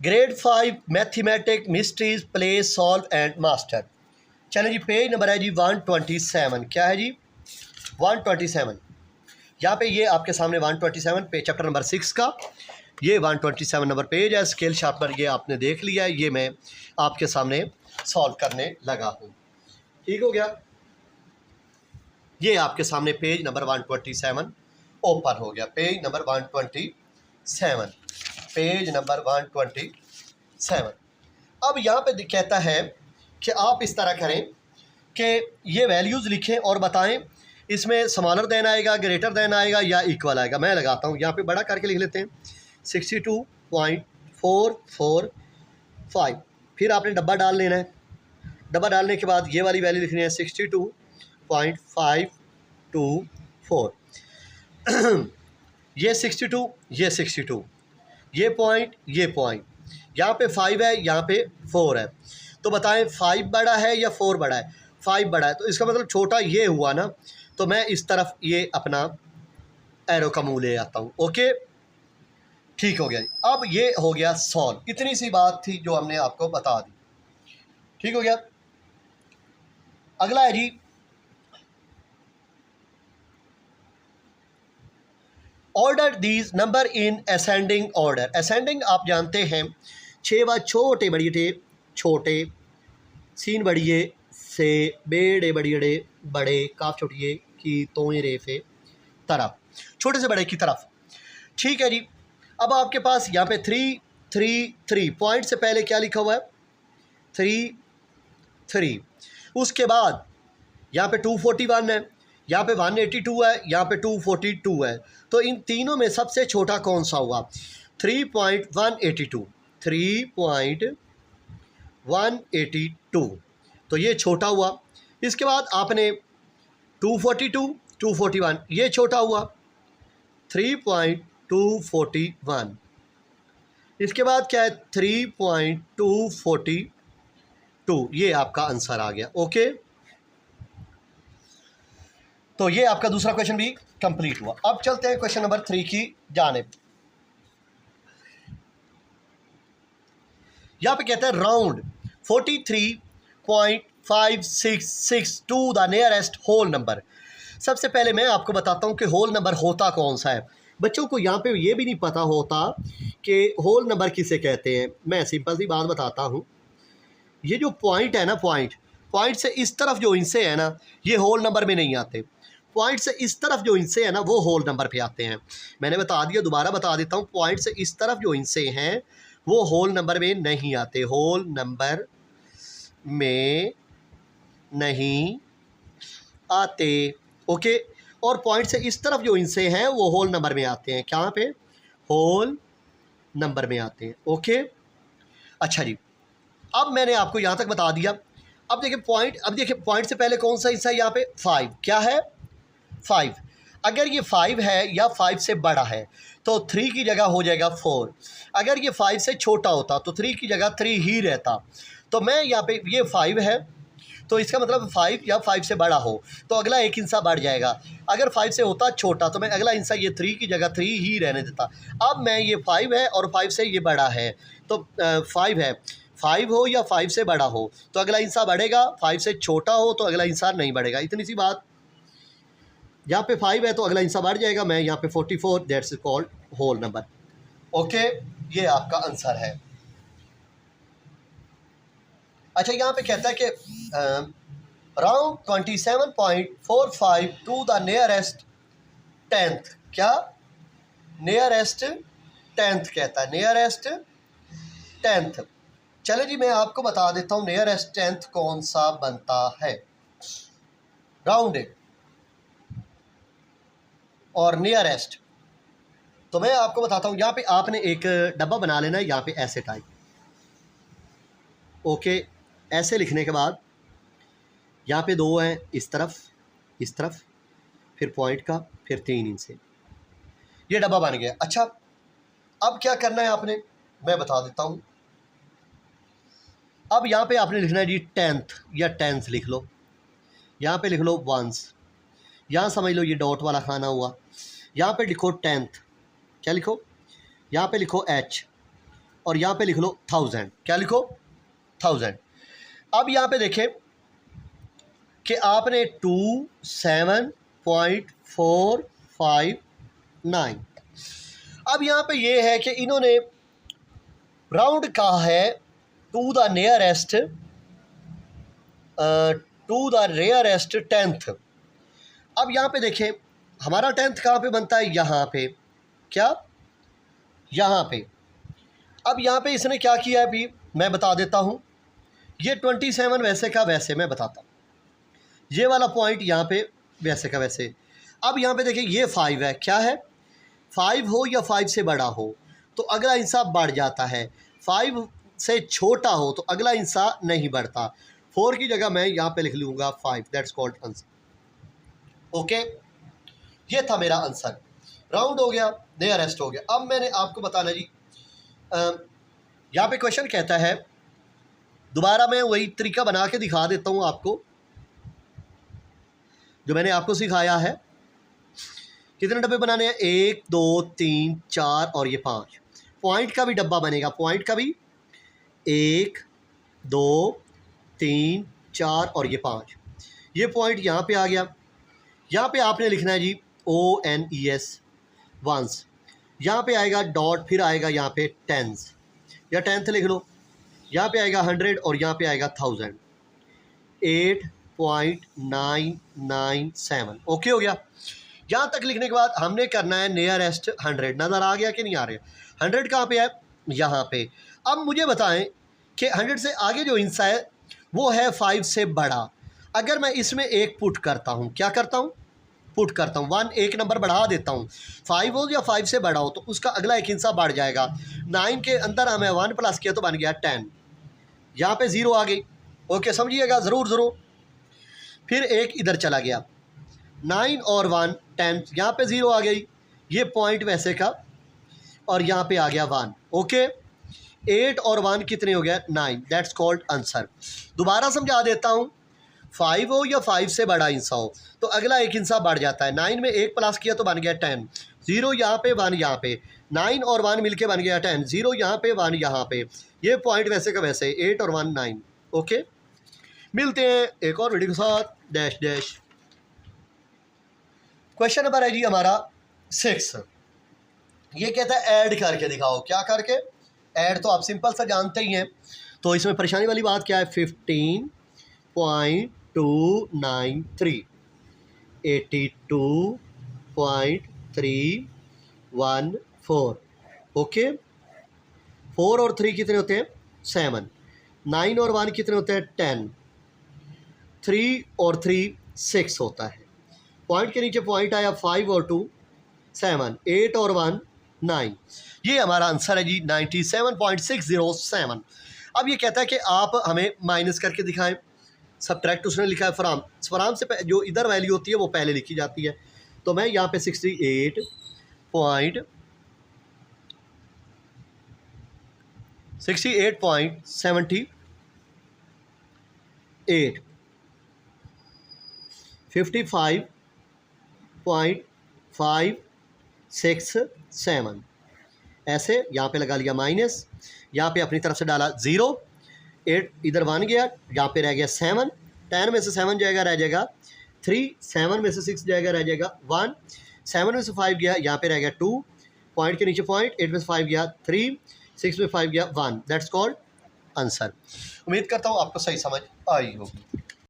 Grade 5 mathematic mysteries play solve and master. चलें जी, page number है जी 127। क्या है जी 127। यहाँ पे ये आपके सामने 127 पे चैप्टर नंबर 6 का ये 127 नंबर पेज है। स्केल शार्पनर ये आपने देख लिया है, ये मैं आपके सामने सॉल्व करने लगा हूँ। ठीक हो गया। ये आपके सामने पेज नंबर 127 ओपन हो गया। Page number 127, page number 127। अब यहाँ पे कहता है कि आप इस तरह करें कि ये वैल्यूज़ लिखें और बताएं इसमें स्मॉलर देन आएगा, ग्रेटर देन आएगा या इक्वल आएगा। मैं लगाता हूँ, यहाँ पे बड़ा करके लिख लेते हैं 62.445। फिर आपने डब्बा डाल लेना है। डब्बा डालने के बाद ये वाली वैल्यू लिखनी है 62.524। ये 62, ये 62, ये पॉइंट, ये पॉइंट, यहाँ पे 5 है, यहाँ पे 4 है। तो बताएं 5 बड़ा है या 4 बड़ा है? 5 बड़ा है, तो इसका मतलब छोटा ये हुआ ना, तो मैं इस तरफ ये अपना एरो का मुंह ले आता हूँ। ओके, ठीक हो गया जी। अब ये हो गया सॉल्व। इतनी सी बात थी जो हमने आपको बता दी। ठीक हो गया। अगला है जी order these number in ascending order. Ascending आप जानते हैं 6 व छोटे बड़िए छोटे, सीन बड़िए से, बेड़े बड़िए बड़े, काफ छोटिए की तोए रेफे तरफ, छोटे से बड़े की तरफ। ठीक है जी। अब आपके पास यहाँ पे 3 3 3 पॉइंट से पहले क्या लिखा हुआ है 3 3। उसके बाद यहाँ पे 241 है, यहाँ पे 182 है, यहाँ पे 242 है। तो इन तीनों में सबसे छोटा कौन सा हुआ? 3.182, 3.182, तो ये छोटा हुआ। इसके बाद आपने 242, 241, ये छोटा हुआ 3.241। इसके बाद क्या है 3.242, ये आपका आंसर आ गया। ओके, तो ये आपका दूसरा क्वेश्चन भी कंप्लीट हुआ। अब चलते हैं क्वेश्चन नंबर 3 की जानिब। यहाँ पे कहते हैं round 43.566 to the nearest whole number. सबसे पहले मैं आपको बताता हूँ कि होल नंबर होता कौन सा है। बच्चों को यहाँ पे ये भी नहीं पता होता कि होल नंबर किसे कहते हैं। मैं सिंपल सी बात बताता हूँ। ये जो पॉइंट है ना, पॉइंट से इस तरफ जो इनसे है ना, ये होल नंबर में नहीं आते। पॉइंट से इस तरफ जो इनसे है ना, वो होल नंबर पे आते हैं। मैंने बता दिया, दोबारा बता देता हूँ। पॉइंट से इस तरफ जो इनसे हैं वो होल नंबर में नहीं आते, होल नंबर में नहीं आते। ओके, और पॉइंट से इस तरफ जो इनसे हैं वो होल नंबर में आते हैं। कहाँ पे? होल नंबर में आते हैं। ओके, अच्छा जी। अब मैंने आपको यहाँ तक बता दिया। अब देखिए पॉइंट, अब देखिए पॉइंट से पहले कौन सा हिस्सा है यहाँ पे? 5। क्या है? 5। अगर ये 5 है या 5 से बड़ा है तो 3 की जगह हो जाएगा 4। अगर ये 5 से छोटा होता तो 3 की जगह 3 ही रहता। तो मैं यहाँ पे, ये 5 है तो इसका मतलब 5 या 5 से बड़ा हो तो अगला एक हिस्सा बढ़ जाएगा। अगर 5 से होता छोटा तो मैं अगला हिस्सा ये 3 की जगह 3 ही रहने देता। अब मैं ये 5 है और 5 से ये बड़ा है तो 5 है, 5 हो या 5 से बड़ा हो तो अगला हिस्सा बढ़ेगा, 5 से छोटा हो तो अगला हिस्सा नहीं बढ़ेगा। इतनी सी बात। यहाँ पे 5 है तो अगला हिस्सा बढ़ जाएगा। मैं यहाँ पे 44, that's called whole number. Okay, ये आपका आंसर है। अच्छा, यहाँ पे कहता है कि round 27.45 to the nearest 10th। क्या? नियरेस्ट 10th कहता है, नियरेस्ट 10th। चले जी, मैं आपको बता देता हूँ नियरेस्ट 10th कौन सा बनता है। राउंड और नियरेस्ट, तो मैं आपको बताता हूँ। यहाँ पे आपने एक डब्बा बना लेना है, यहाँ पे ऐसे टाइप। ओके, ऐसे लिखने के बाद यहाँ पे 2 हैं, इस तरफ, इस तरफ, फिर पॉइंट का, फिर 3 इनसे, ये डब्बा बन गया। अच्छा, अब क्या करना है आपने, मैं बता देता हूँ। अब यहाँ पे आपने लिखना है जी 10th या 10th लिख लो। यहाँ पे लिख लो 1s, यहाँ समझ लो ये डॉट वाला खाना हुआ। यहाँ पे लिखो 10th, क्या लिखो? यहाँ पे लिखो H, और यहाँ पे लिख लो 1000। क्या लिखो? 1000। अब यहाँ पे देखें कि आपने 27.459। अब यहाँ पे ये है कि इन्होंने राउंड कहा है टू द नियरेस्ट टेंथ। अब यहाँ पे देखें हमारा टेंथ कहाँ पे बनता है? यहाँ पे। क्या? यहाँ पे। अब यहाँ पे इसने क्या किया है अभी मैं बता देता हूँ। ये 27 वैसे का वैसे मैं बताता हूँ। ये वाला पॉइंट यहाँ पे वैसे का वैसे। अब यहाँ पे देखिए ये 5 है। क्या है? 5 हो या 5 से बड़ा हो तो अगला हिस्सा बढ़ जाता है, 5 से छोटा हो तो अगला हिस्सा नहीं बढ़ता। 4 की जगह मैं यहाँ पे लिख लूँगा 5। That's called answer. ओके, ये था मेरा आंसर। राउंड हो गया, नियरेस्ट हो गया। अब मैंने आपको बताना जी, यहाँ पे क्वेश्चन कहता है, दोबारा मैं वही तरीका बना के दिखा देता हूँ आपको जो मैंने आपको सिखाया है। कितने डब्बे बनाने हैं? 1 2 3 4 और ये 5। पॉइंट का भी डब्बा बनेगा, पॉइंट का भी 1 2 3 4 और ये 5। ये पॉइंट यहाँ पे आ गया। यहाँ पे आपने लिखना है जी ONES वंस। यहाँ पे आएगा डॉट, फिर आएगा यहाँ पे टेंस या टेंथ लिख लो। यहाँ पे आएगा 100 और यहाँ पे आएगा 1000। 8.997। ओके हो गया। यहाँ तक लिखने के बाद हमने करना है नियरेस्ट 100। नज़र आ गया कि नहीं आ रहा? 100 कहाँ पे है? यहाँ पे। अब मुझे बताएं कि 100 से आगे जो हिस्सा है वो है 5 से बड़ा। अगर मैं इसमें एक पुट करता हूँ, क्या करता हूँ? पुट करता हूँ 1, एक नंबर बढ़ा देता हूँ। 5 हो या 5 से बड़ा हो तो उसका अगला एक हिस्सा बढ़ जाएगा। 9 के अंदर हमें 1 प्लस किया तो बन गया 10। यहाँ पे 0 आ गई। ओके, समझिएगा ज़रूर ज़रूर। फिर एक इधर चला गया, 9 और 1 10। यहाँ पे 0 आ गई, ये पॉइंट वैसे का, और यहाँ पे आ गया 1। ओके, 8 और 1 कितने हो गया? 9। That's called answer. दोबारा समझा देता हूँ, 5 हो या 5 से बड़ा हिस्सा हो तो अगला एक हिस्सा बढ़ जाता है। 9 में एक प्लस किया तो बन गया 10। 0 यहाँ पे, 1 यहाँ पे, 9 और 1 मिलके बन गया 10। 0 यहाँ पे, 1 यहाँ पे, ये पॉइंट वैसे का वैसे, 8 और 1 9। ओके, मिलते हैं एक और वीडियो के साथ। Dash dash. क्वेश्चन नंबर है जी हमारा 6। ये कहता है ऐड करके दिखाओ। क्या करके? ऐड तो आप सिंपल सा जानते ही हैं, तो इसमें परेशानी वाली बात क्या है? 15.293 82.314। ओके, 4 और 3 कितने होते हैं? 7। 9 और 1 कितने होते हैं? 10। 3 और 3 6 होता है। पॉइंट के नीचे पॉइंट आया, 5 और 2 7, 8 और 1 9। ये हमारा आंसर है जी 97.607। अब ये कहता है कि आप हमें माइनस करके दिखाएं। सब्ट्रैक्ट उसने लिखा है फ्राम से जो इधर वैल्यू होती है वो पहले लिखी जाती है। तो मैं यहाँ पे 68.78 55.567 ऐसे यहाँ पे लगा लिया माइनस, यहाँ पे अपनी तरफ से डाला 0। 8 इधर 1 गया, यहाँ पे रह गया 7। 10 में से 7 जाएगा, रह जाएगा 3। 7 में से 6 जाएगा, रह जाएगा 1। 7 में से 5 गया, यहाँ पे रह गया 2। पॉइंट के नीचे पॉइंट, 8 में से 5 गया 3, 6 में 5 गया 1। That's called answer. उम्मीद करता हूँ आपको सही समझ आई होगी।